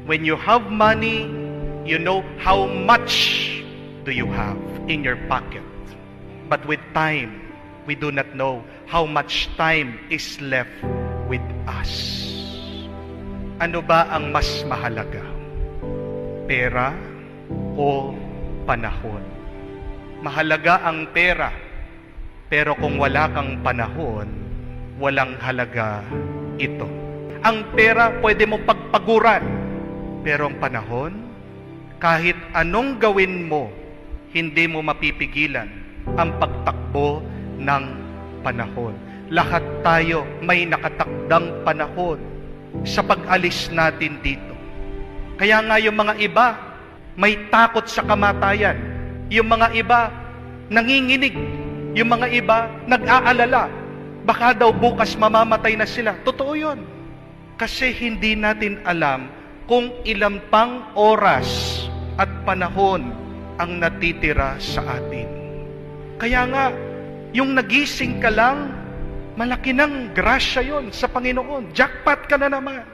When you have money, you know how much do you have in your pocket. But with time, we do not know how much time is left with us. Ano ba ang mas mahalaga? Pera o panahon? Mahalaga ang pera, pero kung wala kang panahon, walang halaga ito. Ang pera pwede mo pagpaguran, pero ang panahon, kahit anong gawin mo, hindi mo mapipigilan ang pagtakbo ng panahon. Lahat tayo may nakatakdang panahon sa pag-alis natin dito. Kaya nga yung mga iba may takot sa kamatayan. Yung mga iba nanginginig. Yung mga iba nag-aalala. Baka daw bukas mamamatay na sila. Totoo yun. Kasi hindi natin alam kung ilang pang oras at panahon ang natitira sa atin. Kaya nga, yung nagising ka lang, malaki ng grasya yon sa Panginoon. Jackpot ka na naman.